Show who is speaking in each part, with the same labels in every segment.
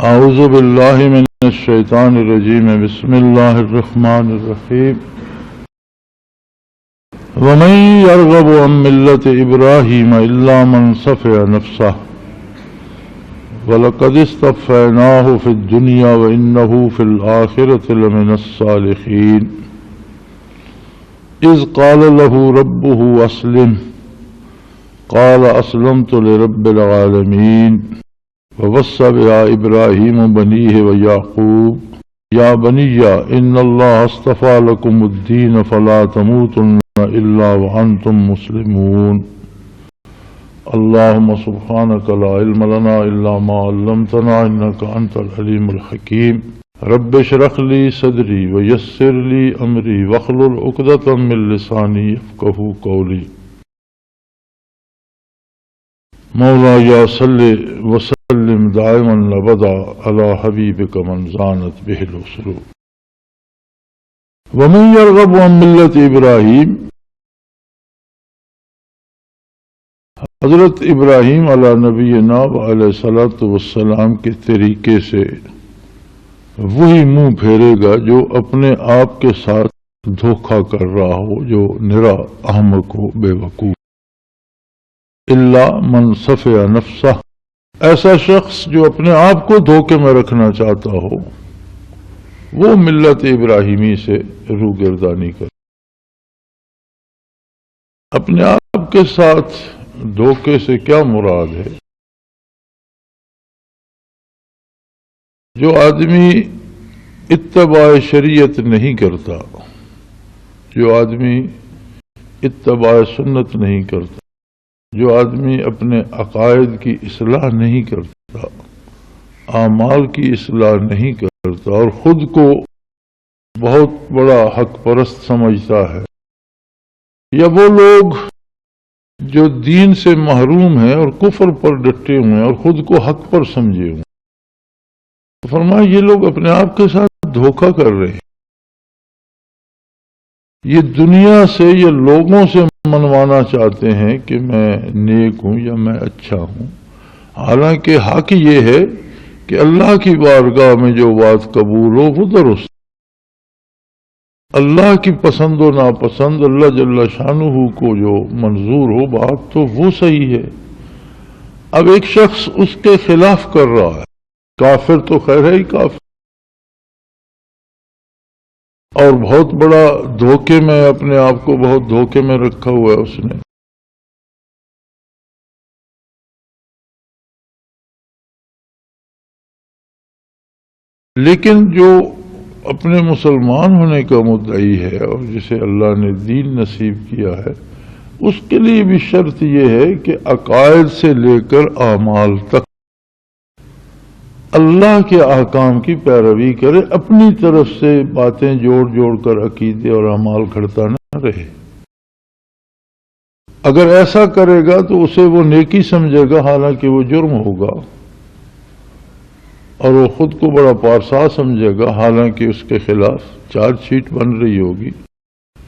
Speaker 1: اعوذ باللہ من الشیطان الرجیم بسم اللہ الرحمن الرحیم ومن یرغب عن ملت ابراہیم الا من صفی نفسہ وَلَقَدِ اصْطَفَيْنَاهُ فِي الدُّنْيَا وَإِنَّهُ فِي الْآخِرَةِ لَمِنَ الصَّالِحِينَ إِذْ قَالَ لَهُ رَبُّهُ أَسْلِمْ قَالَ أَسْلَمْتُ لِرَبِّ الْعَالَمِينَ وَوَصَّى بِهَا إِبْرَاهِيمُ بَنِيهِ وَيَعْقُوبُ يَا بَنِيَّ إِنَّ اللَّهَ اصْطَفَى لَكُمُ الدِّينَ فَلَا تَمُوتُنَّ إِلَّا وَأَنْتُمْ مُسْلِمُونَ اللهم سبحانك لا علم لنا إلا ما علمتنا إنك أنت العليم الحكيم رب اشرح لي صدري ويسر لي أمري واحلل عقدة من لساني يفقهوا قولي مولاي صل وسلم دائما أبدا على حبيبك من زانت به الأسرور ومن يرغب عن ملة إبراهيم حضرت ابراہیم علیہ نبینا علیہ الصلوۃ والسلام کے طریقے سے وہی منہ پھیرے گا جو اپنے آپ کے ساتھ دھوکہ کر رہا ہو، جو نرا احمق ہو، بے وقوف۔ الا من صفی نفسہ، ایسا شخص جو اپنے آپ کو دھوکے میں رکھنا چاہتا ہو وہ ملت ابراہیمی سے روگردانی کرے۔ اپنے آپ کے ساتھ دھوکے سے کیا مراد ہے؟ جو آدمی اتباع شریعت نہیں کرتا، جو آدمی اتباع سنت نہیں کرتا، جو آدمی اپنے عقائد کی اصلاح نہیں کرتا، اعمال کی اصلاح نہیں کرتا اور خود کو بہت بڑا حق پرست سمجھتا ہے، یا وہ لوگ جو دین سے محروم ہیں اور کفر پر ڈٹے ہوئے ہیں اور خود کو حق پر سمجھے ہوئے ہیں، فرمایا یہ لوگ اپنے آپ کے ساتھ دھوکہ کر رہے ہیں۔ یہ دنیا سے یا لوگوں سے منوانا چاہتے ہیں کہ میں نیک ہوں یا میں اچھا ہوں، حالانکہ حق یہ ہے کہ اللہ کی بارگاہ میں جو بات قبول ہو وہ درست، اللہ کی پسند و ناپسند، اللہ جل شانہ کو جو منظور ہو بات تو وہ صحیح ہے۔ اب ایک شخص اس کے خلاف کر رہا ہے، کافر تو خیر ہے ہی کافر، اور بہت بڑا دھوکے میں اپنے آپ کو بہت دھوکے میں رکھا ہوا ہے اس نے۔ لیکن جو اپنے مسلمان ہونے کا مدعی ہے اور جسے اللہ نے دین نصیب کیا ہے، اس کے لیے بھی شرط یہ ہے کہ عقائد سے لے کر اعمال تک اللہ کے احکام کی پیروی کرے، اپنی طرف سے باتیں جوڑ جوڑ کر عقیدے اور اعمال گھڑتا نہ رہے۔ اگر ایسا کرے گا تو اسے وہ نیکی سمجھے گا، حالانکہ وہ جرم ہوگا، اور وہ خود کو بڑا پارسا سمجھے گا، حالانکہ اس کے خلاف چارج شیٹ بن رہی ہوگی۔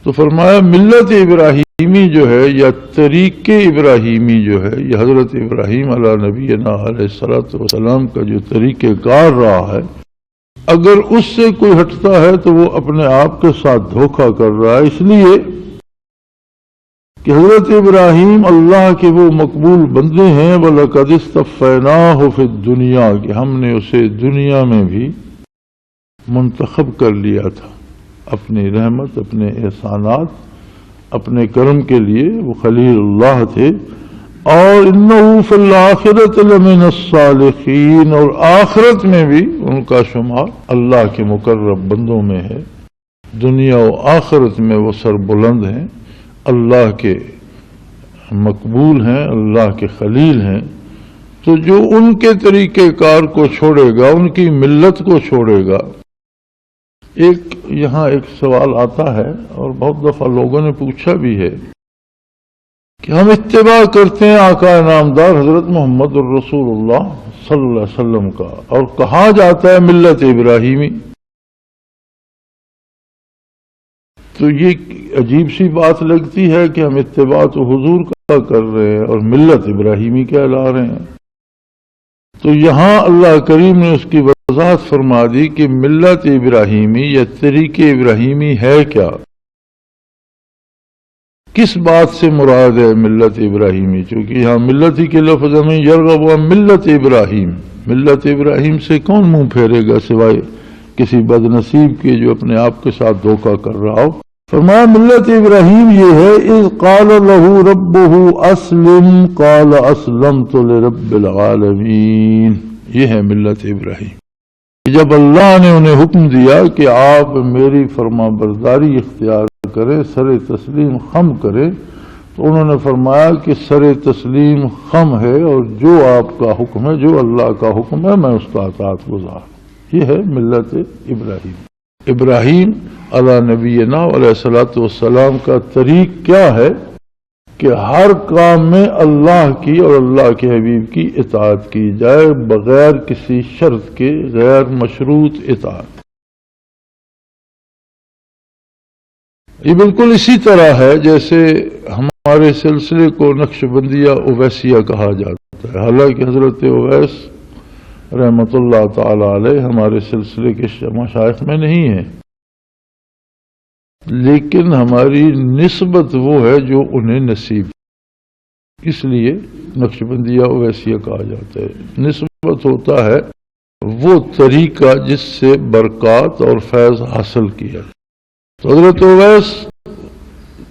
Speaker 1: تو فرمایا ملت ابراہیمی جو ہے یا طریق ابراہیمی جو ہے، یہ حضرت ابراہیم علیہ نبینا علیہ الصلوۃ والسلام کا جو طریقہ کار رہا ہے، اگر اس سے کوئی ہٹتا ہے تو وہ اپنے آپ کے ساتھ دھوکہ کر رہا ہے، اس لیے کہ حضرت ابراہیم اللہ کے وہ مقبول بندے ہیں، وَلَقَدِ اصْطَفَيْنَاهُ فِي الدُّنْيَا، کہ ہم نے اسے دنیا میں بھی منتخب کر لیا تھا اپنی رحمت، اپنے احسانات، اپنے کرم کے لیے وہ خلیل اللہ تھے۔ اور اِنَّهُ فِي الْآخِرَةِ لَمِنَ الصَّالِحِينَ، اور آخرت میں بھی ان کا شمار اللہ کے مقرب بندوں میں ہے۔ دنیا و آخرت میں وہ سربلند ہیں، اللہ کے مقبول ہیں، اللہ کے خلیل ہیں۔ تو جو ان کے طریقہ کار کو چھوڑے گا، ان کی ملت کو چھوڑے گا۔ یہاں ایک سوال آتا ہے اور بہت دفعہ لوگوں نے پوچھا بھی ہے کہ ہم اتباع کرتے ہیں آقا نامدار حضرت محمد الرسول اللہ صلی اللہ علیہ وسلم کا، اور کہا جاتا ہے ملت ابراہیمی، تو یہ عجیب سی بات لگتی ہے کہ ہم اتباع تو حضور کا کر رہے ہیں اور ملت ابراہیمی کہلا رہے ہیں۔ تو یہاں اللہ کریم نے اس کی وضاحت فرما دی کہ ملت ابراہیمی یا طریق ابراہیمی ہے کیا، کس بات سے مراد ہے ملت ابراہیمی، چونکہ یہاں ملت ہی کے لفظ میں یرغب و ملت ابراہیم، ملت ابراہیم سے کون منہ پھیرے گا سوائے کسی بد نصیب کے جو اپنے آپ کے ساتھ دھوکہ کر رہا ہو۔ فرمایا ملت ابراہیم یہ ہے، اذ قال له ربه اسلم قال اسلمت لرب العالمین، یہ ہے ملت ابراہیم۔ جب اللہ نے انہیں حکم دیا کہ آپ میری فرما برداری اختیار کریں، سر تسلیم خم کریں، تو انہوں نے فرمایا کہ سر تسلیم خم ہے اور جو آپ کا حکم ہے، جو اللہ کا حکم ہے، میں اس کا اطاعت گزار۔ یہ ہے ملت ابراہیم۔ ابراہیم علی نبینا علیہ الصلوۃ والسلام کا طریق کیا ہے کہ ہر کام میں اللہ کی اور اللہ کے حبیب کی اطاعت کی جائے بغیر کسی شرط کے، غیر مشروط اطاعت۔ یہ بالکل اسی طرح ہے جیسے ہمارے سلسلے کو نقش بندیہ اویسیہ کہا جاتا ہے، حالانکہ حضرت اویس رحمت اللہ تعالی علیہ ہمارے سلسلے کے مشائخ میں نہیں ہیں، لیکن ہماری نسبت وہ ہے جو انہیں نصیب، اس لیے نقش بندیہ اویسیہ کہا جاتا ہے۔ نسبت ہوتا ہے وہ طریقہ جس سے برکات اور فیض حاصل کیا۔ تو حضرت اویس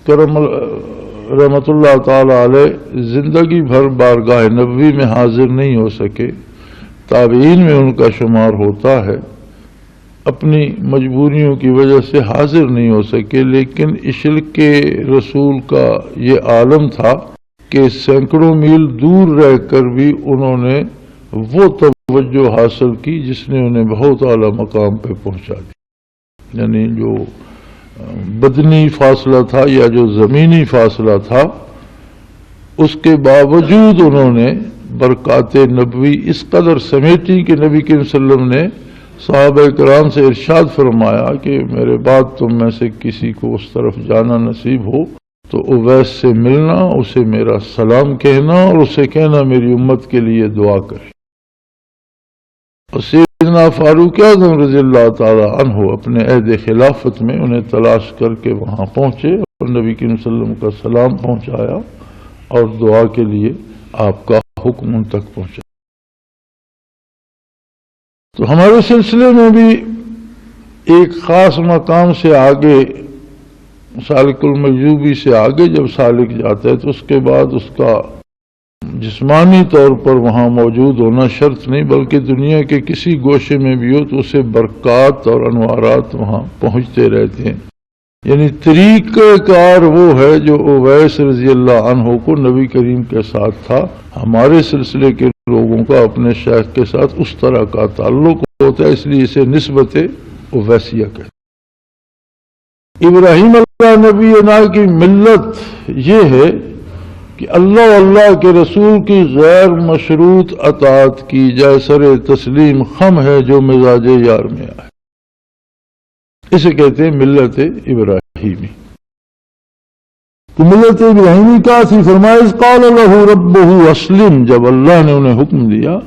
Speaker 1: کرم رحمت اللہ تعالی علیہ زندگی بھر بارگاہ نبوی میں حاضر نہیں ہو سکے، تابعین میں ان کا شمار ہوتا ہے، اپنی مجبوریوں کی وجہ سے حاضر نہیں ہو سکے، لیکن عشق رسول کا یہ عالم تھا کہ سینکڑوں میل دور رہ کر بھی انہوں نے وہ توجہ حاصل کی جس نے انہیں بہت اعلیٰ مقام پہ پہنچا دی۔ یعنی جو بدنی فاصلہ تھا یا جو زمینی فاصلہ تھا، اس کے باوجود انہوں نے برکات نبوی اس قدر سمیٹی کہ نبی کریم صلی اللہ علیہ وسلم نے صحابہ کرام سے ارشاد فرمایا کہ میرے بعد تم میں سے کسی کو اس طرف جانا نصیب ہو تو اویس سے ملنا، اسے میرا سلام کہنا اور اسے کہنا میری امت کے لیے دعا کرے۔ اور سیدنا فاروق اعظم رضی اللہ تعالی عنہ اپنے عہد خلافت میں انہیں تلاش کر کے وہاں پہنچے اور نبی کریم صلی اللہ علیہ وسلم کا سلام پہنچایا اور دعا کے لیے آپ کا حکم ان تک پہنچا۔ تو ہمارے سلسلے میں بھی ایک خاص مقام سے آگے، سالک المجذوبی سے آگے جب سالک جاتا ہے تو اس کے بعد اس کا جسمانی طور پر وہاں موجود ہونا شرط نہیں، بلکہ دنیا کے کسی گوشے میں بھی ہو تو اسے برکات اور انوارات وہاں پہنچتے رہتے ہیں۔ یعنی طریقہ کار وہ ہے جو اویس رضی اللہ عنہ کو نبی کریم کے ساتھ تھا، ہمارے سلسلے کے لوگوں کا اپنے شیخ کے ساتھ اس طرح کا تعلق ہوتا ہے، اس لیے اسے نسبت اویسیہ کہتے ہیں۔ ابراہیم اللہ نبی کی ملت یہ ہے کہ اللہ اللہ کے رسول کی غیر مشروط اطاعت کی جائے، سر تسلیم خم ہے جو مزاج یار میں آئے، اسے کہتے ہیں ملت ابراہیمی۔ تو ملت ابراہیمی کا تھی، فرمایا اذ قال له ربه اسلم، جب اللہ نے انہیں حکم دیا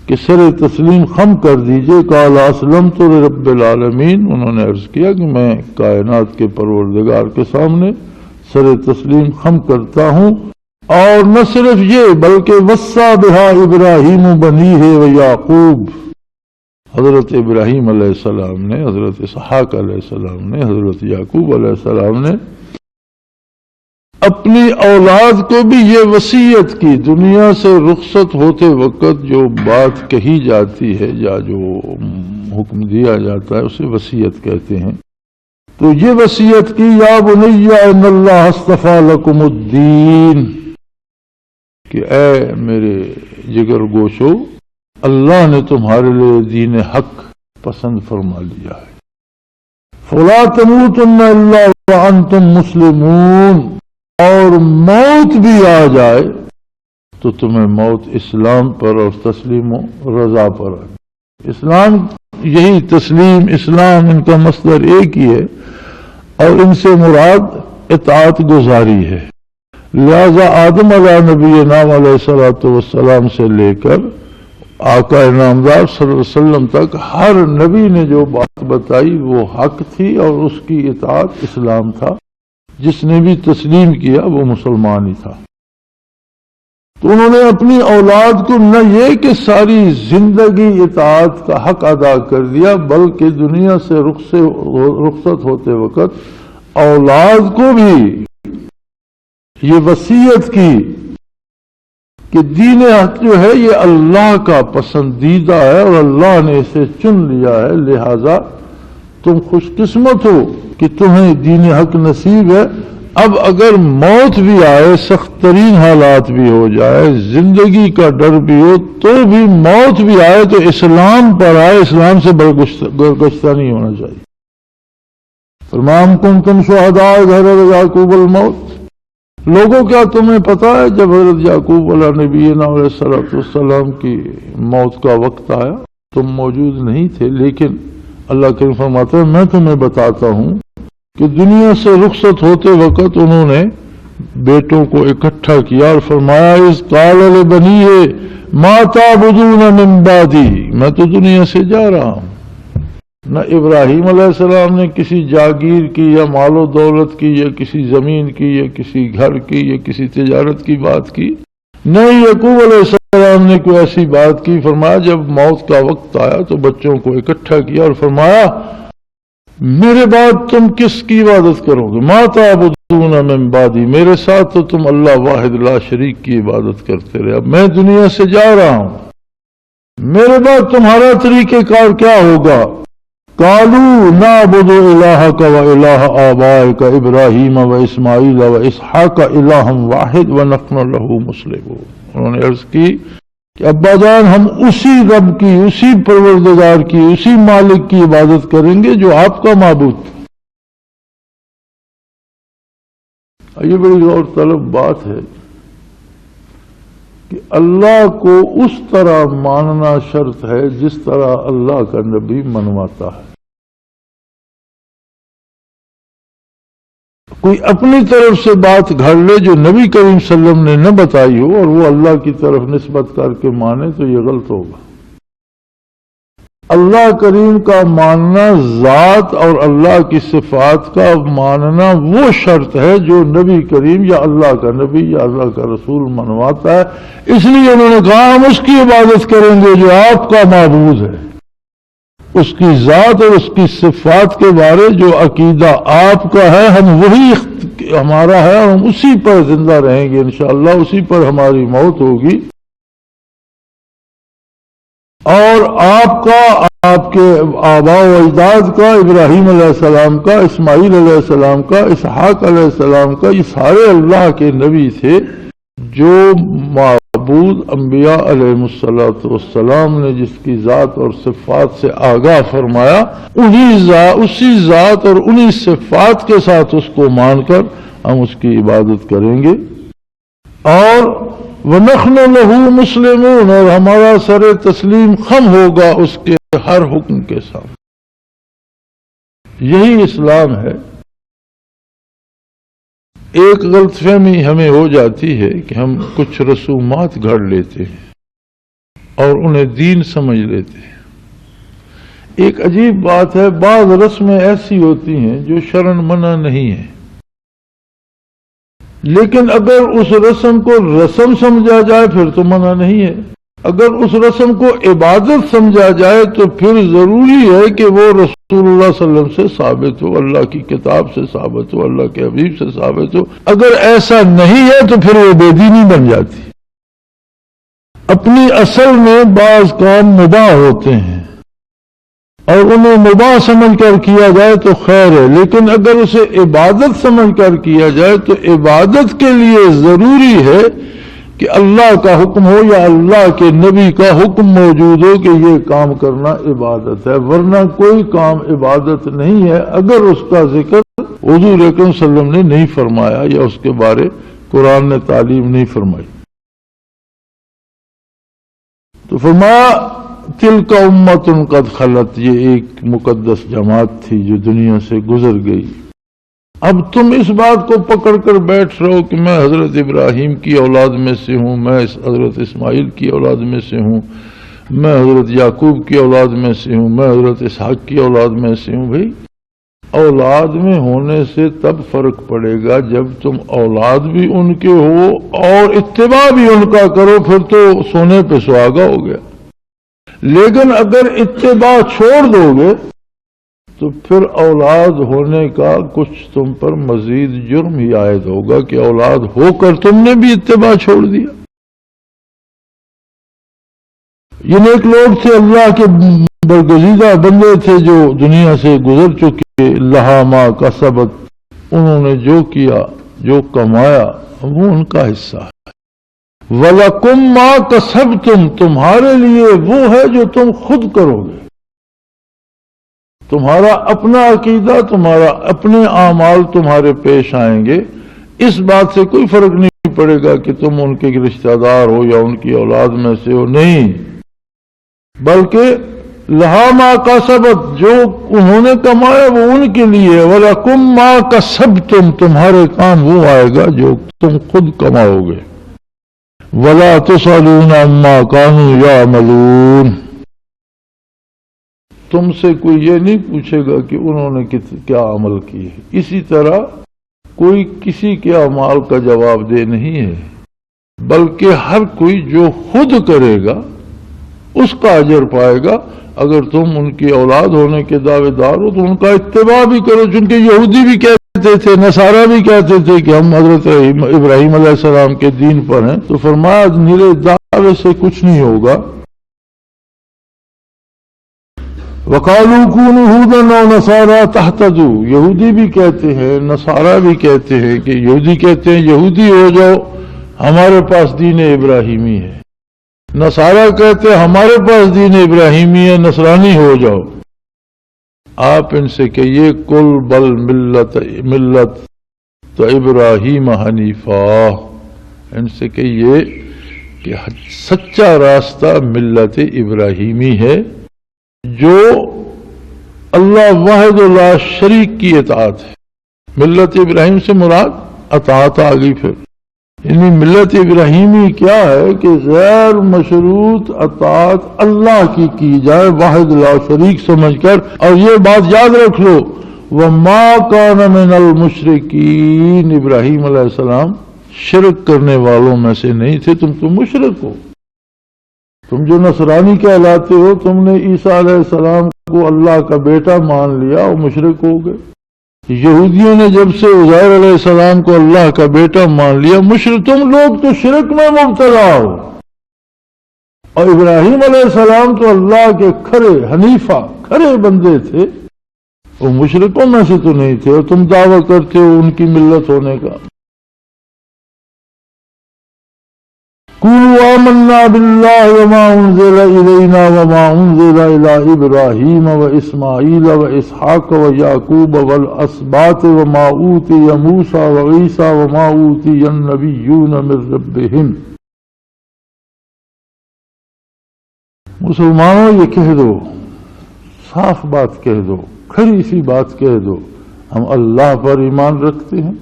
Speaker 1: کہ سر تسلیم خم کر دیجئے، قال اسلمت لرب العالمین، انہوں نے عرض کیا کہ میں کائنات کے پروردگار کے سامنے سر تسلیم خم کرتا ہوں۔ اور نہ صرف یہ بلکہ وصّى بها ابراہیم بنیہ ویعقوب، حضرت ابراہیم علیہ السلام نے، حضرت اسحاق علیہ السلام نے، حضرت یعقوب علیہ السلام نے اپنی اولاد کو بھی یہ وصیت کی، دنیا سے رخصت ہوتے وقت جو بات کہی جاتی ہے یا جو حکم دیا جاتا ہے اسے وصیت کہتے ہیں۔ تو یہ وصیت کی، یا بنی ان اللہ اصطفیٰ لکم الدین، کہ اے میرے جگر گوشو، اللہ نے تمہارے لیے دین حق پسند فرما لیا ہے۔ فلا تموتن الا وانتم مسلمون، اور موت بھی آ جائے تو تمہیں موت اسلام پر اور تسلیم و رضا پر آئے۔ اسلام، یہی تسلیم اسلام، ان کا مصدر ایک ہی ہے اور ان سے مراد اطاعت گزاری ہے۔ لہذا آدم علیہ نبی نام علیہ الصلوۃ والسلام سے لے کر آقا انعامدار صلی اللہ علیہ وسلم تک ہر نبی نے جو بات بتائی وہ حق تھی اور اس کی اطاعت اسلام تھا. جس نے بھی تسلیم کیا وہ مسلمان ہی تھا. تو انہوں نے اپنی اولاد کو نہ یہ کہ ساری زندگی اطاعت کا حق ادا کر دیا، بلکہ دنیا سے رخصت ہوتے وقت اولاد کو بھی یہ وصیت کی کہ دین حق جو ہے یہ اللہ کا پسندیدہ ہے اور اللہ نے اسے چن لیا ہے، لہذا تم خوش قسمت ہو کہ تمہیں دین حق نصیب ہے. اب اگر موت بھی آئے، سخت ترین حالات بھی ہو جائے، زندگی کا ڈر بھی ہو، تو بھی موت بھی آئے تو اسلام پر آئے، اسلام سے برگشتہ نہیں ہونا چاہیے. فرمایا کنتم شہداء اذ حضر یعقوب الموت، لوگوں کیا تمہیں پتا ہے جب حضرت یعقوب علیہ نبینا علیہ السلام کی موت کا وقت آیا تم موجود نہیں تھے، لیکن اللہ کریم فرماتا ہے میں تمہیں بتاتا ہوں کہ دنیا سے رخصت ہوتے وقت انہوں نے بیٹوں کو اکٹھا کیا اور فرمایا اذ قال لبنیہ ما تعبدون من بعدی، میں تو دنیا سے جا رہا ہوں. نہ ابراہیم علیہ السلام نے کسی جاگیر کی یا مال و دولت کی یا کسی زمین کی یا کسی گھر کی یا کسی تجارت کی بات کی، نہ یعقوب علیہ السلام نے کوئی ایسی بات کی. فرمایا جب موت کا وقت آیا تو بچوں کو اکٹھا کیا اور فرمایا میرے بعد تم کس کی عبادت کرو گے؟ ما تعبدون من بعدی، میرے ساتھ تو تم اللہ واحد لا شریک کی عبادت کرتے رہے، اب میں دنیا سے جا رہا ہوں، میرے بعد تمہارا طریقہ کار کیا ہوگا؟ قالوا نعبد الہک و الہ آبائک ابراہیم و اسماعیل و اسحاق الہا واحد ونحن لہ مسلمون. انہوں نے عرض کی کہ ابا جان ہم اسی رب کی، اسی پروردگار کی، اسی مالک کی عبادت کریں گے جو آپ کا معبود تھا. یہ بڑی غور طلب بات ہے کہ اللہ کو اس طرح ماننا شرط ہے جس طرح اللہ کا نبی منواتا ہے. کوئی اپنی طرف سے بات گھڑ لے جو نبی کریم صلی اللہ علیہ وسلم نے نہ بتائی ہو اور وہ اللہ کی طرف نسبت کر کے مانے تو یہ غلط ہوگا. اللہ کریم کا ماننا، ذات اور اللہ کی صفات کا ماننا وہ شرط ہے جو نبی کریم یا اللہ کا نبی یا اللہ کا رسول منواتا ہے. اس لیے انہوں نے کہا ہم اس کی عبادت کریں گے جو آپ کا معبود ہے، اس کی ذات اور اس کی صفات کے بارے جو عقیدہ آپ کا ہے ہم وہی ہمارا ہے اور ہم اسی پر زندہ رہیں گے انشاءاللہ، اسی پر ہماری موت ہوگی. اور آپ کا، آپ کے آباء و اجداد کا، ابراہیم علیہ السلام کا، اسماعیل علیہ السلام کا، اسحاق علیہ السلام کا، یہ سارے اللہ کے نبی تھے جو معبود انبیاء علیہ السلام نے جس کی ذات اور صفات سے آگاہ فرمایا، اسی ذات اور انہی صفات کے ساتھ اس کو مان کر ہم اس کی عبادت کریں گے. اور وَنَحْنُ لَهُ مُسْلِمُونَ، اور ہمارا سر تسلیم خم ہوگا اس کے ہر حکم کے ساتھ. یہی اسلام ہے. ایک غلط فہمی ہمیں ہو جاتی ہے کہ ہم کچھ رسومات گھڑ لیتے ہیں اور انہیں دین سمجھ لیتے ہیں. ایک عجیب بات ہے، بعض رسمیں ایسی ہوتی ہیں جو شرعاً منع نہیں ہیں، لیکن اگر اس رسم کو رسم سمجھا جائے پھر تو منع نہیں ہے. اگر اس رسم کو عبادت سمجھا جائے تو پھر ضروری ہے کہ وہ رسول اللہ صلی اللہ علیہ وسلم سے ثابت ہو، اللہ کی کتاب سے ثابت ہو، اللہ کے حبیب سے ثابت ہو. اگر ایسا نہیں ہے تو پھر وہ بے دینی بن جاتی. اپنی اصل میں بعض کام مباح ہوتے ہیں اور انہیں مباح سمجھ کر کیا جائے تو خیر ہے، لیکن اگر اسے عبادت سمجھ کر کیا جائے تو عبادت کے لیے ضروری ہے کہ اللہ کا حکم ہو یا اللہ کے نبی کا حکم موجود ہو کہ یہ کام کرنا عبادت ہے، ورنہ کوئی کام عبادت نہیں ہے اگر اس کا ذکر حضور اکرم صلی اللہ علیہ وسلم نے نہیں فرمایا یا اس کے بارے قرآن نے تعلیم نہیں فرمائی. تو فرمایا تلک امت قد خلت، یہ ایک مقدس جماعت تھی جو دنیا سے گزر گئی. اب تم اس بات کو پکڑ کر بیٹھ رہو کہ میں حضرت ابراہیم کی اولاد میں سے ہوں، میں حضرت اسماعیل کی اولاد میں سے ہوں، میں حضرت یعقوب کی اولاد میں سے ہوں، میں حضرت اسحاق کی اولاد میں سے ہوں. بھائی اولاد میں ہونے سے تب فرق پڑے گا جب تم اولاد بھی ان کے ہو اور اتباع بھی ان کا کرو، پھر تو سونے پہ سہاگا ہو گیا. لیکن اگر اتباع چھوڑ دو گے تو پھر اولاد ہونے کا کچھ تم پر مزید جرم ہی عائد ہوگا کہ اولاد ہو کر تم نے بھی اتباع چھوڑ دیا. یہ نیک لوگ تھے، اللہ کے برگزیدہ بندے تھے جو دنیا سے گزر چکے. لہا ما کسبت، انہوں نے جو کیا، جو کمایا وہ ان کا حصہ ہے. وَلَكُمْ مَا كَسَبْتُمْ، تمہارے لیے وہ ہے جو تم خود کرو گے. تمہارا اپنا عقیدہ، تمہارا اپنے اعمال تمہارے پیش آئیں گے. اس بات سے کوئی فرق نہیں پڑے گا کہ تم ان کے رشتہ دار ہو یا ان کی اولاد میں سے ہو، نہیں، بلکہ لہا ما کسبت، جو انہوں نے کمایا وہ ان کے لیے. وَلَكُمْ مَا كَسَبْتُمْ، تمہارے کام وہ آئے گا جو تم خود کماؤ گے. وَلَا تُسْأَلُونَ عَمَّا كَانُوا يَعْمَلُونَ، تم سے کوئی یہ نہیں پوچھے گا کہ انہوں نے کیا عمل کی ہے. اسی طرح کوئی کسی کے اعمال کا جواب دہ نہیں ہے، بلکہ ہر کوئی جو خود کرے گا اس کا اجر پائے گا. اگر تم ان کی اولاد ہونے کے دعوے دار ہو تو ان کا اتباع بھی کرو، چونکہ یہودی بھی کہتے تھے، نصارہ بھی کہتے تھے کہ ہم حضرت ابراہیم علیہ السلام کے دین پر ہیں. تو فرمایا میرے دعوے سے کچھ نہیں ہوگا. وَقَالُوا كُونُوا هُودًا أَوْ نَصَارَىٰ تَهْتَدُوا، یہودی بھی کہتے ہیں، نصارہ بھی کہتے ہیں کہ یہودی کہتے ہیں یہودی ہو جاؤ، ہمارے پاس دین ابراہیمی ہے. نصارہ کہتے ہیں ہمارے پاس دین ابراہیمی ہے، نصرانی ہو جاؤ. آپ ان سے کہیے کل بل ملت تو ابراہیم حنیفہ، ان سے کہیے کہ سچا راستہ ملت ابراہیمی ہے، جو اللہ واحد لا شریک کی اطاعت ہے. ملت ابراہیم سے مراد اطاعت آ گئی. پھر یعنی ملت ابراہیمی کیا ہے کہ غیر مشروط اطاعت اللہ کی جائے واحد لا شریک سمجھ کر. اور یہ بات یاد رکھ لو، وَمَا كَانَ مِنَ الْمُشْرِكِينَ، ابراہیم علیہ السلام شرک کرنے والوں میں سے نہیں تھے. تم تو مشرک ہو، تم جو نصرانی کہلاتے ہو، تم نے عیسیٰ علیہ السلام کو اللہ کا بیٹا مان لیا اور مشرک ہو گئے. یہودیوں نے جب سے عزیر علیہ السلام کو اللہ کا بیٹا مان لیا، مشرک. تم لوگ تو شرک میں مبتلا ہو. اور ابراہیم علیہ السلام تو اللہ کے کھرے حنیفہ، کھرے بندے تھے، وہ مشرکوں میں سے تو نہیں تھے، اور تم دعویٰ کرتے ہو ان کی ملت ہونے کا. قُولُوا آمَنَّا بِاللَّهِ وَمَا أُنزِلَ إِلَيْنَا وَمَا أُنزِلَ إِلَىٰ إِبْرَاهِيمَ وَإِسْمَاعِيلَ وَإِسْحَاقَ وَيَعْقُوبَ وَالْأَسْبَاطِ وَمَا أُوتِيَ مُوسَىٰ وَعِيسَىٰ وَمَا أُوتِيَ النَّبِيُّونَ مِن رَّبِّهِمْ. مسلمانوں یہ کہہ دو، صاف بات کہہ دو، کھری سی بات کہہ دو، ہم اللہ پر ایمان رکھتے ہیں،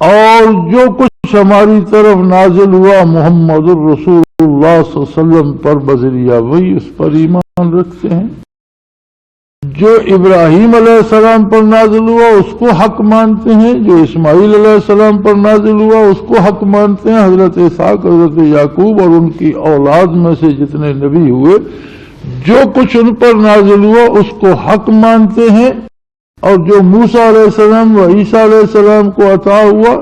Speaker 1: اور جو کچھ ہماری طرف نازل ہوا محمد الرسول اللہ صلی اللہ علیہ وسلم پر بذریعہ وہی، اس پر ایمان رکھتے ہیں. جو ابراہیم علیہ السلام پر نازل ہوا اس کو حق مانتے ہیں، جو اسماعیل علیہ السلام پر نازل ہوا اس کو حق مانتے ہیں. حضرت اسحاق، حضرت یعقوب اور ان کی اولاد میں سے جتنے نبی ہوئے، جو کچھ ان پر نازل ہوا اس کو حق مانتے ہیں. اور جو موسیٰ علیہ السلام و عیسیٰ علیہ السلام کو عطا ہوا،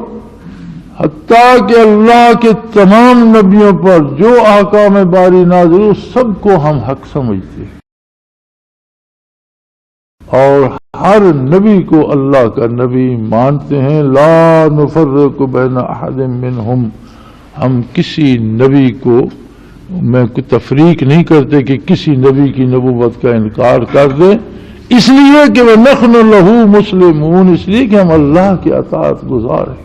Speaker 1: حتیٰ کہ اللہ کے تمام نبیوں پر جو احکام باری نازل ہو سب کو ہم حق سمجھتے ہیں، اور ہر نبی کو اللہ کا نبی مانتے ہیں. لا نفرق بین احد منہم، ہم کسی نبی کو میں کوئی تفریق نہیں کرتے کہ کسی نبی کی نبوت کا انکار کر دیں، اس لیے کہ وَنَحْنُ لَهُ مُسْلِمُونَ، اس لیے کہ ہم اللہ کے اطاعت گزار ہیں.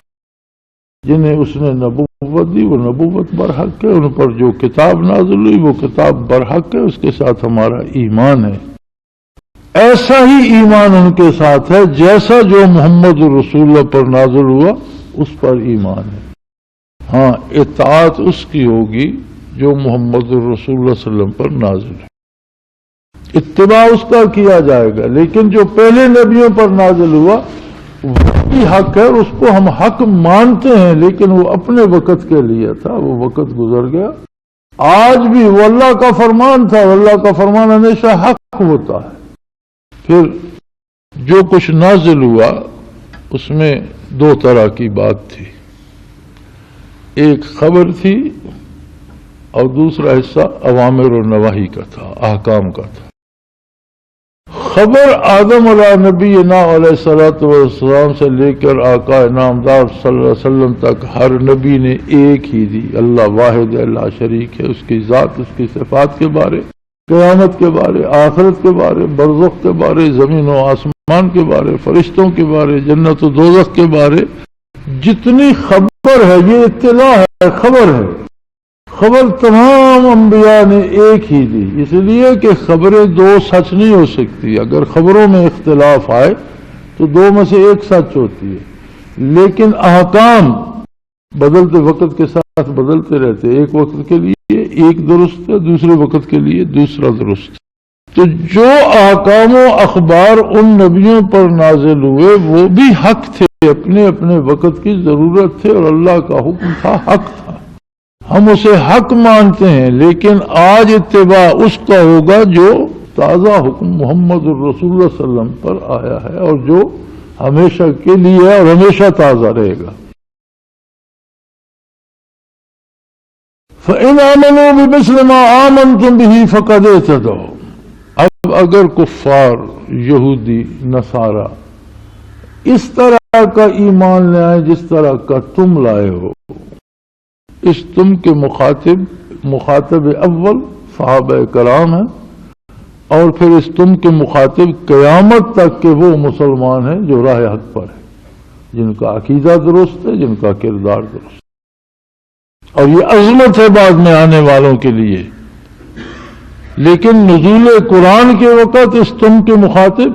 Speaker 1: جنہیں اس نے نبوت دی وہ نبوت برحق ہے، ان پر جو کتاب نازل ہوئی وہ کتاب برحق ہے، اس کے ساتھ ہمارا ایمان ہے. ایسا ہی ایمان ان کے ساتھ ہے جیسا جو محمد رسول اللہ پر نازل ہوا اس پر ایمان ہے. ہاں اطاعت اس کی ہوگی جو محمد الرسول اللہ صلی اللہ علیہ وسلم پر نازل ہے، اتباع اس کا کیا جائے گا، لیکن جو پہلے نبیوں پر نازل ہوا وہی حق ہے، اس کو ہم حق مانتے ہیں، لیکن وہ اپنے وقت کے لیے تھا، وہ وقت گزر گیا۔ آج بھی وہ اللہ کا فرمان تھا، اللہ کا فرمان ہمیشہ حق ہوتا ہے۔ پھر جو کچھ نازل ہوا اس میں دو طرح کی بات تھی، ایک خبر تھی اور دوسرا حصہ اوامر و نواہی کا تھا، احکام کا تھا۔ خبر آدم علیہ نبینا علیہ الصلوۃ والسلام سے لے کر آقا انعامدار صلی اللہ علیہ وسلم تک ہر نبی نے ایک ہی دی، اللہ واحد ہے، لا شریک ہے، اس کی ذات، اس کی صفات کے بارے، قیامت کے بارے، آخرت کے بارے، برزخ کے بارے، زمین و آسمان کے بارے، فرشتوں کے بارے، جنت و دوزخ کے بارے، جتنی خبر ہے یہ اطلاع ہے، خبر ہے، خبر تمام انبیاء نے ایک ہی دی، اس لیے کہ خبریں دو سچ نہیں ہو سکتی، اگر خبروں میں اختلاف آئے تو دو میں سے ایک سچ ہوتی ہے، لیکن احکام بدلتے وقت کے ساتھ بدلتے رہتے، ایک وقت کے لیے ایک درست ہے، دوسرے وقت کے لیے دوسرا درست۔ تو جو احکام و اخبار ان نبیوں پر نازل ہوئے وہ بھی حق تھے، اپنے اپنے وقت کی ضرورت تھے، اور اللہ کا حکم تھا، حق تھا، ہم اسے حق مانتے ہیں، لیکن آج اتباع اس کا ہوگا جو تازہ حکم محمد الرسول اللہ صلی اللہ علیہ وسلم پر آیا ہے، اور جو ہمیشہ کے لیے ہے اور ہمیشہ تازہ رہے گا۔ فَإِنْ آمَنُوا بِمِثْلِ مَا آمَنْتُمْ بِهِ فَقَدْ اهْتَدَوْا۔ اب اگر کفار، یہودی، نصارہ اس طرح کا ایمان لے آئے جس طرح کا تم لائے ہو، اس تم کے مخاطب اول صحابہ کرام ہیں، اور پھر اس تم کے مخاطب قیامت تک کے وہ مسلمان ہیں جو راہ حق پر ہیں، جن کا عقیدہ درست ہے، جن کا کردار درست ہے، اور یہ عظمت ہے بعد میں آنے والوں کے لیے۔ لیکن نزول قرآن کے وقت اس تم کے مخاطب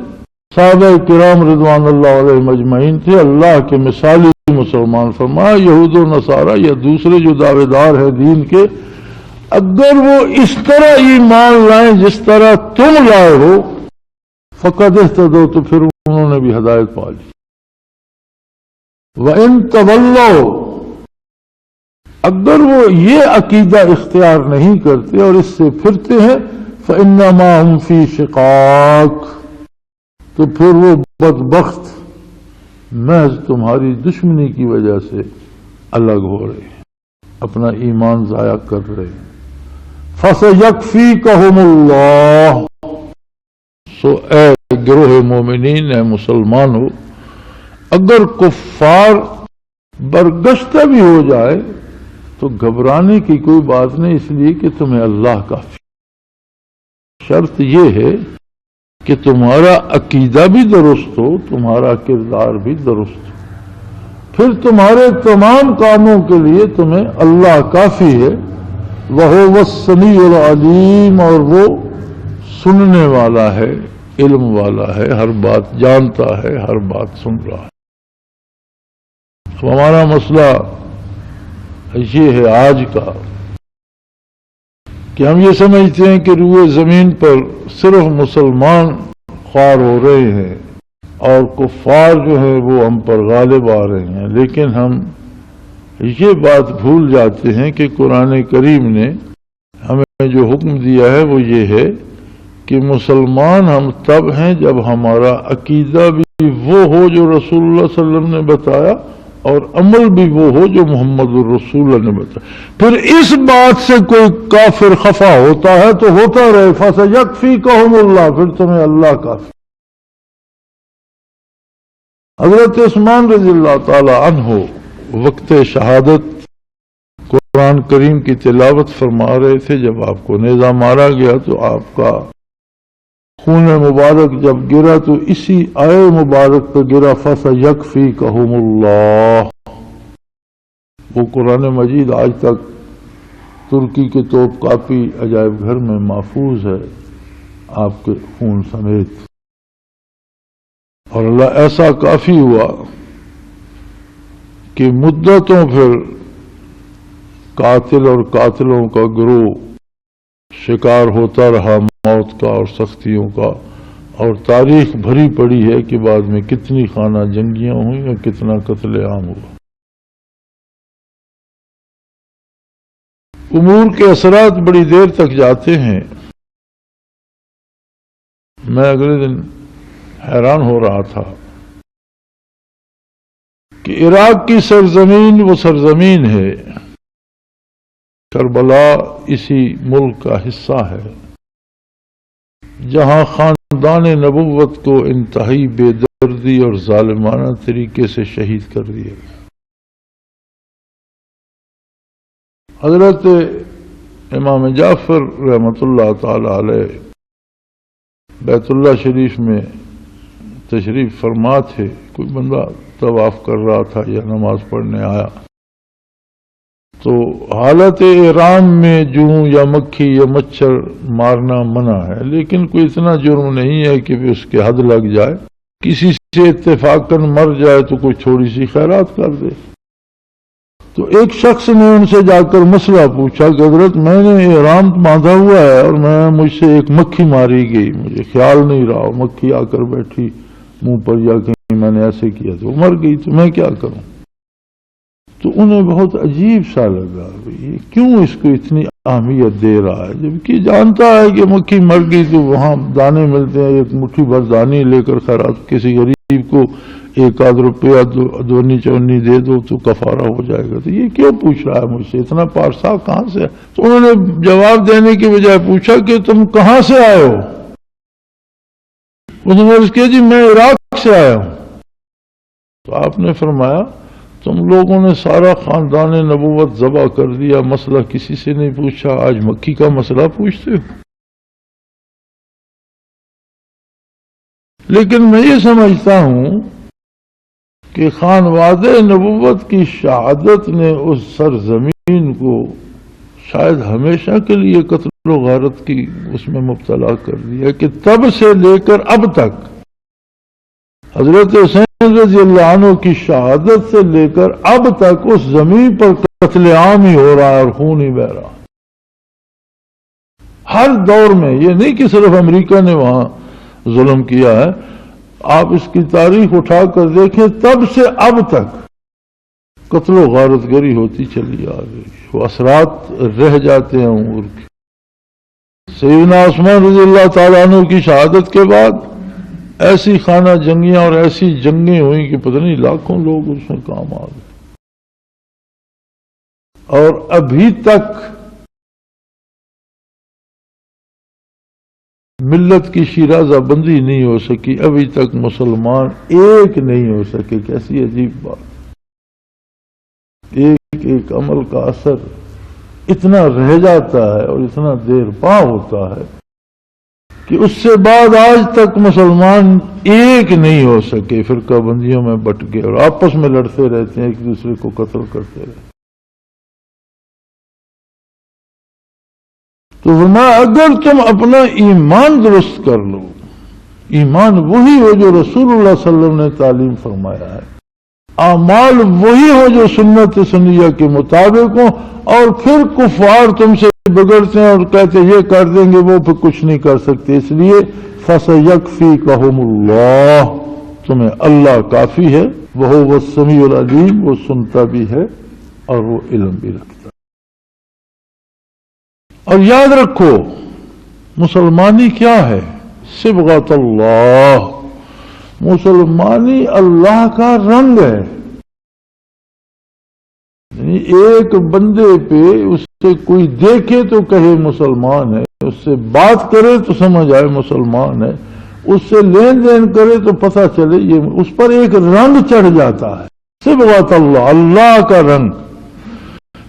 Speaker 1: صحابہ کرام رضوان اللہ علیہ مجمعین تھے، اللہ کے مثالی مسلمان۔ فرمایا یہود و نصارہ یا دوسرے جو دعوے دار ہیں دین کے، اگر وہ اس طرح ایمان لائیں جس طرح تم لائے ہو، فقد اہتدوا، تو پھر انہوں نے بھی ہدایت پا لی۔ وَإِن تَوَلَّوْا، اگر وہ یہ عقیدہ اختیار نہیں کرتے اور اس سے پھرتے ہیں، فَإِنَّمَا هُمْ فِي شِقَاقٍ، تو پھر وہ بدبخت محض تمہاری دشمنی کی وجہ سے الگ ہو رہے ہیں، اپنا ایمان ضائع کر رہے ہیں۔ فَسَيَكْفِيكَهُمُ اللَّهُ، سو اے گروہ مومنین، اے مسلمان ہو، اگر کفار برگشتہ بھی ہو جائے تو گھبرانے کی کوئی بات نہیں، اس لیے کہ تمہیں اللہ کافی۔ شرط یہ ہے کہ تمہارا عقیدہ بھی درست ہو، تمہارا کردار بھی درست ہو، پھر تمہارے تمام کاموں کے لیے تمہیں اللہ کافی ہے۔ وَهُوَ السَّمِيعُ الْعَلِيمُ، اور وہ سننے والا ہے، علم والا ہے، ہر بات جانتا ہے، ہر بات سن رہا ہے۔ اب ہمارا مسئلہ یہ ہے آج کا کہ ہم یہ سمجھتے ہیں کہ روئے زمین پر صرف مسلمان خوار ہو رہے ہیں اور کفار جو ہیں وہ ہم پر غالب آ رہے ہیں، لیکن ہم یہ بات بھول جاتے ہیں کہ قرآن کریم نے ہمیں جو حکم دیا ہے وہ یہ ہے کہ مسلمان ہم تب ہیں جب ہمارا عقیدہ بھی وہ ہو جو رسول اللہ صلی اللہ علیہ وسلم نے بتایا، اور عمل بھی وہ ہو جو محمد الرسول اللہ نے بتایا۔ پھر اس بات سے کوئی کافر خفا ہوتا ہے تو ہوتا رہے، فَسَيَكْفِيكَهُمُ اللَّهُ، پھر تمہیں اللہ کافی۔ حضرت عثمان رضی اللہ تعالی عنہ وقت شہادت قرآن کریم کی تلاوت فرما رہے تھے، جب آپ کو نیزہ مارا گیا تو آپ کا خون مبارک جب گرا تو اسی آئے مبارک پہ گرا، فَسَيَكْفِيكَهُمُ اللَّهُ۔ وہ قرآن مجید آج تک ترکی کے توپ کاپی عجائب گھر میں محفوظ ہے، آپ کے خون سمیت، اور اللہ ایسا کافی ہوا کہ مدتوں پھر قاتل اور قاتلوں کا گروہ شکار ہوتا رہا موت کا اور سختیوں کا، اور تاریخ بھری پڑی ہے کہ بعد میں کتنی خانہ جنگیاں ہوئیں اور کتنا قتل عام ہوا۔ امور کے اثرات بڑی دیر تک جاتے ہیں۔ میں اگلے دن حیران ہو رہا تھا کہ عراق کی سرزمین وہ سرزمین ہے، کربلا اسی ملک کا حصہ ہے جہاں خاندان نبوت کو انتہائی بے دردی اور ظالمانہ طریقے سے شہید کر دیا گیا۔ حضرت امام جعفر رحمۃ اللہ تعالی علیہ بیت اللہ شریف میں تشریف فرما تھے۔ کوئی بندہ طواف کر رہا تھا یا نماز پڑھنے آیا تو حالت احرام میں جوں یا مکھی یا مچھر مارنا منع ہے، لیکن کوئی اتنا جرم نہیں ہے کہ اس کے حد لگ جائے۔ کسی سے اتفاقاً مر جائے تو کوئی تھوڑی سی خیرات کر دے۔ تو ایک شخص نے ان سے جا کر مسئلہ پوچھا کہ حضرت میں نے احرام باندھا ہوا ہے اور مجھ سے ایک مکھی ماری گئی، مجھے خیال نہیں رہا، مکھی آ کر بیٹھی منہ پر یا کہیں میں نے ایسے کیا تو مر گئی، تو میں کیا کروں؟ تو انہیں بہت عجیب سا لگا، یہ کیوں اس کو اتنی اہمیت دے رہا ہے، جبکہ جانتا ہے کہ مکھی مر گئی تو وہاں دانے ملتے ہیں، ایک مٹھی بھر دانے لے کر خیرات کسی غریب کو ایک آدھ روپیہ دونی چونی دے دو تو کفارہ ہو جائے گا، تو یہ کیوں پوچھ رہا ہے مجھ سے، اتنا پارسا کہاں سے ہے؟ تو انہوں نے جواب دینے کی بجائے پوچھا کہ تم کہاں سے آئے ہو؟ انہوں نے عرض کیا جی میں عراق سے آیا ہوں۔ تو آپ نے فرمایا تم لوگوں نے سارا خاندان نبوت ذبح کر دیا، مسئلہ کسی سے نہیں پوچھا، آج مکھی کا مسئلہ پوچھتے ہو؟ لیکن میں یہ سمجھتا ہوں کہ خانواد نبوت کی شہادت نے اس سرزمین کو شاید ہمیشہ کے لیے قتل و غارت کی اس میں مبتلا کر دیا کہ تب سے لے کر اب تک حضرت حسین رضی اللہ عنہ کی شہادت سے لے کر اب تک اس زمین پر قتل عام ہی ہو رہا ہے اور خون ہی بہہ رہا۔ ہر دور میں، یہ نہیں کہ صرف امریکہ نے وہاں ظلم کیا ہے، آپ اس کی تاریخ اٹھا کر دیکھیں، تب سے اب تک قتل و غارت گری ہوتی چلی آ رہی، وہ اثرات رہ جاتے ہیں امور کے۔ سیدنا عثمان رضی اللہ تعالیٰ عنہ کی شہادت کے بعد ایسی خانہ جنگیاں اور ایسی جنگیں ہوئیں کہ پتہ نہیں لاکھوں لوگ اس میں کام آ گئے، اور ابھی تک ملت کی شیرازہ بندی نہیں ہو سکی، ابھی تک مسلمان ایک نہیں ہو سکے۔ کیسی عجیب بات، ایک ایک عمل کا اثر اتنا رہ جاتا ہے اور اتنا دیر پا ہوتا ہے کہ اس سے بعد آج تک مسلمان ایک نہیں ہو سکے، فرقہ بندیوں میں بٹ گئے اور آپس میں لڑتے رہتے ہیں، ایک دوسرے کو قتل کرتے رہتے ہیں۔ تو فرمایا اگر تم اپنا ایمان درست کر لو، ایمان وہی ہو جو رسول اللہ صلی اللہ علیہ وسلم نے تعلیم فرمایا ہے، اعمال وہی ہو جو سنت سنیہ کے مطابق ہو، اور پھر کفار تم سے بگڑتے ہیں اور کہتے یہ کر دیں گے، وہ پھر کچھ نہیں کر سکتے، اس لیے فَسَيَكْفِيكَهُمُ اللَّهُ، تمہیں اللہ کافی ہے، وَهُوَ السَّمِيعُ الْعَلِيمُ، وہ سنتا بھی ہے اور وہ علم بھی رکھتا ہے۔ اور یاد رکھو مسلمانی کیا ہے؟ صبغۃ اللہ، مسلمانی اللہ کا رنگ ہے، یعنی ایک بندے پہ اس سے کوئی دیکھے تو کہے مسلمان ہے، اس سے بات کرے تو سمجھ آئے مسلمان ہے، اس سے لین دین کرے تو پتہ چلے یہ، اس پر ایک رنگ چڑھ جاتا ہے، صبغۃ اللہ، اللہ کا رنگ،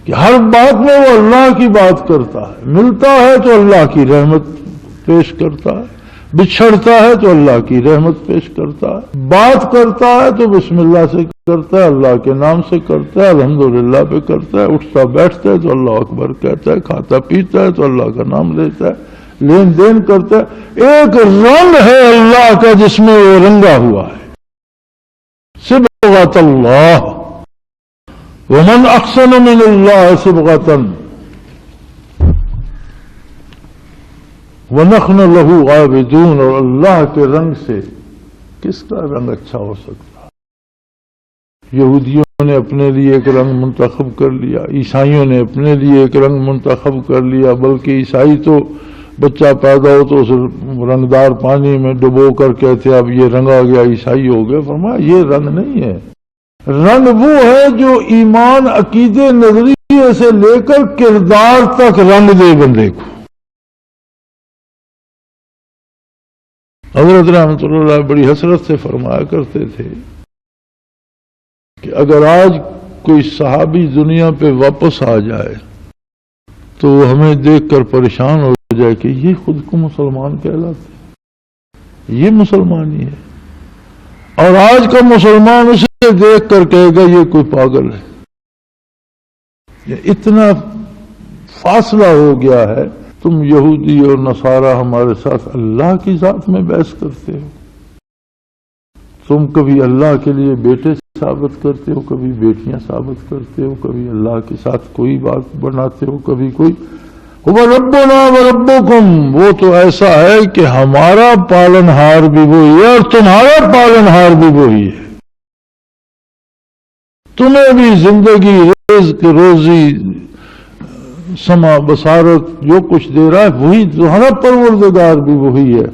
Speaker 1: کہ ہر بات میں وہ اللہ کی بات کرتا ہے، ملتا ہے تو اللہ کی رحمت پیش کرتا ہے، بچھڑتا ہے تو اللہ کی رحمت پیش کرتا ہے، بات کرتا ہے تو بسم اللہ سے کرتا ہے، اللہ کے نام سے کرتا ہے، الحمدللہ پہ کرتا ہے، اٹھتا بیٹھتا ہے تو اللہ اکبر کہتا ہے، کھاتا پیتا ہے تو اللہ کا نام لیتا ہے، لین دین کرتا ہے، ایک رنگ ہے اللہ کا جس میں وہ رنگا ہوا ہے، صبغۃ اللہ۔ ومن احسن من اللہ صبغۃ ونحن لہ عابدون، اور اللہ کے رنگ سے کس کا رنگ اچھا ہو سکتا؟ یہودیوں نے اپنے لیے ایک رنگ منتخب کر لیا، عیسائیوں نے اپنے لیے ایک رنگ منتخب کر لیا، بلکہ عیسائی تو بچہ پیدا ہو تو اس رنگدار پانی میں ڈبو کر کہتے اب یہ رنگ آ گیا، عیسائی ہو گیا۔ فرمایا یہ رنگ نہیں ہے، رنگ وہ ہے جو ایمان، عقیدے، نظریے سے لے کر کردار تک رنگ دے بندے کو۔ حضرت رحمۃ اللہ علیہ بڑی حسرت سے فرمایا کرتے تھے کہ اگر آج کوئی صحابی دنیا پہ واپس آ جائے تو وہ ہمیں دیکھ کر پریشان ہو جائے کہ یہ خود کو مسلمان کہلاتے ہیں، یہ مسلمانی ہے، اور آج کا مسلمان اسے دیکھ کر کہے گا یہ کوئی پاگل ہے۔ یہ اتنا فاصلہ ہو گیا ہے۔ تم یہودی اور نصارہ ہمارے ساتھ اللہ کی ذات میں بحث کرتے ہو، تم کبھی اللہ کے لیے بیٹے ثابت کرتے ہو، کبھی بیٹیاں ثابت کرتے ہو، کبھی اللہ کے ساتھ کوئی بات بناتے ہو، کبھی کوئی هو ربنا وربکم، وہ تو ایسا ہے کہ ہمارا پالنہار بھی وہی ہے اور تمہارا پالنہار بھی وہی ہے، تمہیں بھی زندگی، رزق، روزی، سما، بصارت جو کچھ دے رہا ہے وہی، تمہارا پروردگار بھی وہی ہے،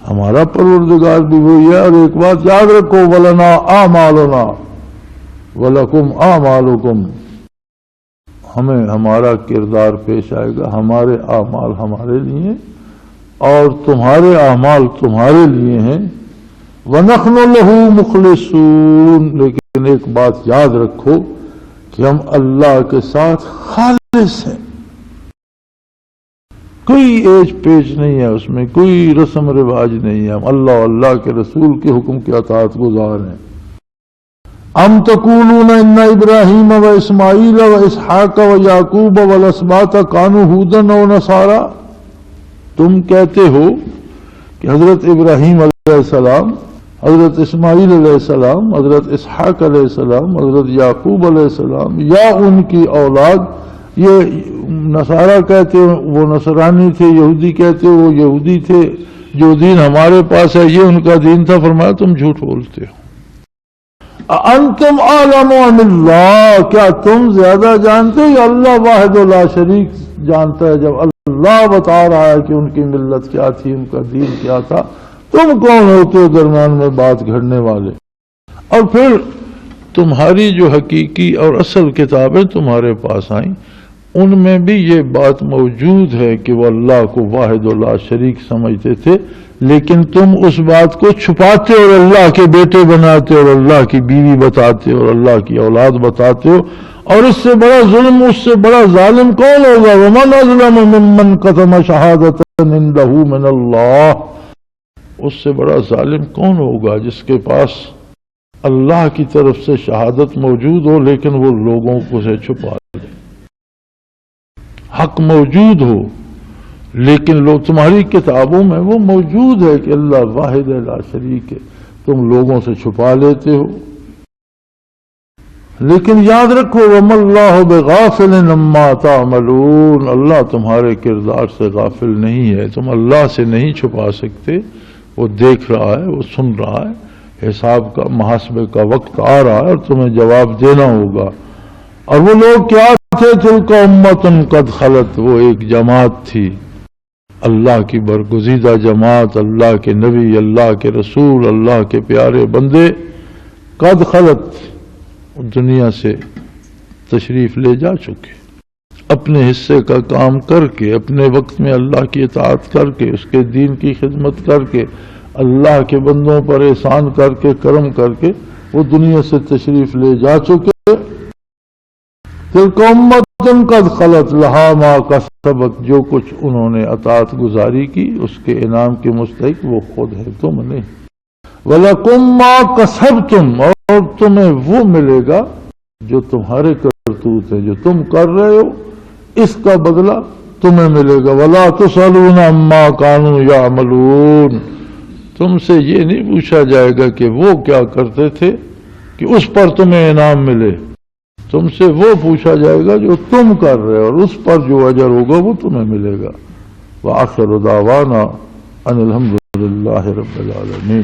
Speaker 1: ہمارا پروردگار بھی وہی ہے۔ اور ایک بات یاد رکھو، وَلَنَا أَعْمَالُنَا وَلَكُمْ أَعْمَالُكُمْ، ہمیں ہمارا کردار پیش آئے گا، ہمارے اعمال ہمارے لیے اور تمہارے اعمال تمہارے لیے ہیں۔ وَنَحْنُ لَهُ مُخْلِصُونَ، لیکن ایک بات یاد رکھو کہ ہم اللہ کے ساتھ خالص ہیں، کوئی ایج پیچ نہیں ہے، اس میں کوئی رسم رواج نہیں ہے، ہم اللہ اللہ کے رسول کے حکم کے اطاعت گزار ہیں۔ ام تقولون ان ابراہیم و اسماعیل و اسحاق و یعقوب والاسباط کانوا ھودا و نصارا، تم کہتے ہو کہ حضرت ابراہیم علیہ السلام، حضرت اسماعیل علیہ السلام، حضرت اسحاق علیہ السلام، حضرت یعقوب علیہ السلام یا ان کی اولاد، یہ نصارہ کہتے ہو وہ نصرانی تھے، یہودی کہتے ہو وہ یہودی تھے، جو دین ہمارے پاس ہے یہ ان کا دین تھا۔ فرمایا تم جھوٹ بولتے ہو۔ انتم اعلم ام اللہ، کیا تم زیادہ جانتے ہو یا اللہ واحد لا شریک جانتا ہے؟ جب اللہ بتا رہا ہے کہ ان کی ملت کیا تھی، ان کا دین کیا تھا، تم کون ہوتے ہو درمیان میں بات گھڑنے والے؟ اور پھر تمہاری جو حقیقی اور اصل کتابیں تمہارے پاس آئیں ان میں بھی یہ بات موجود ہے کہ وہ اللہ کو واحد لا شریک سمجھتے تھے، لیکن تم اس بات کو چھپاتے اور اللہ کے بیٹے بناتے اور اللہ کی بیوی بتاتے اور اللہ کی اولاد بتاتے ہو، اور اس سے بڑا ظلم، اس سے بڑا ظالم کون ہوگا؟ ومن اظلم ممن کتم شہادۃ عنده من اللہ، اس سے بڑا ظالم کون ہوگا جس کے پاس اللہ کی طرف سے شہادت موجود ہو لیکن وہ لوگوں کو سے چھپا لے، حق موجود ہو لیکن لوگ، تمہاری کتابوں میں وہ موجود ہے کہ اللہ واحد لا شریک ہے، تم لوگوں سے چھپا لیتے ہو۔ لیکن یاد رکھو وَمَا اللَّهُ بِغَافِلٍ عَمَّا تَعْمَلُونَ، اللہ تمہارے کردار سے غافل نہیں ہے، تم اللہ سے نہیں چھپا سکتے، وہ دیکھ رہا ہے، وہ سن رہا ہے، حساب کا، محاسبے کا وقت آ رہا ہے اور تمہیں جواب دینا ہوگا۔ اور وہ لوگ کیا تھے؟ تِلْكَ أُمَّةٌ قَدْ خَلَتْ، وہ ایک جماعت تھی، اللہ کی برگزیدہ جماعت، اللہ کے نبی، اللہ کے رسول، اللہ کے پیارے بندے، قد خلت، دنیا سے تشریف لے جا چکے، اپنے حصے کا کام کر کے، اپنے وقت میں اللہ کی اطاعت کر کے، اس کے دین کی خدمت کر کے، اللہ کے بندوں پر احسان کر کے، کرم کر کے وہ دنیا سے تشریف لے جا چکے۔ تِلْكَ أُمَّةٌ قَدْ خَلَتْ لَهَا مَا كَسَبَتْ، جو کچھ انہوں نے اطاعت گزاری کی اس کے انعام کے مستحق وہ خود ہے، تم نہیں۔ وَلَكُمْ مَا كَسَبْتُمْ، اور تمہیں وہ ملے گا جو تمہارے کرتوت ہے، جو تم کر رہے ہو اس کا بدلہ تمہیں ملے گا۔ وَلَا تُسْأَلُونَ عَمَّا كَانُوا يَعْمَلُونَ، تم سے یہ نہیں پوچھا جائے گا کہ وہ کیا کرتے تھے کہ اس پر تمہیں انعام ملے۔ تم سے وہ پوچھا جائے گا جو تم کر رہے اور اس پر جو اجر ہوگا وہ تمہیں ملے گا۔ وآخر دعوانا ان الحمد للہ رب العالمین۔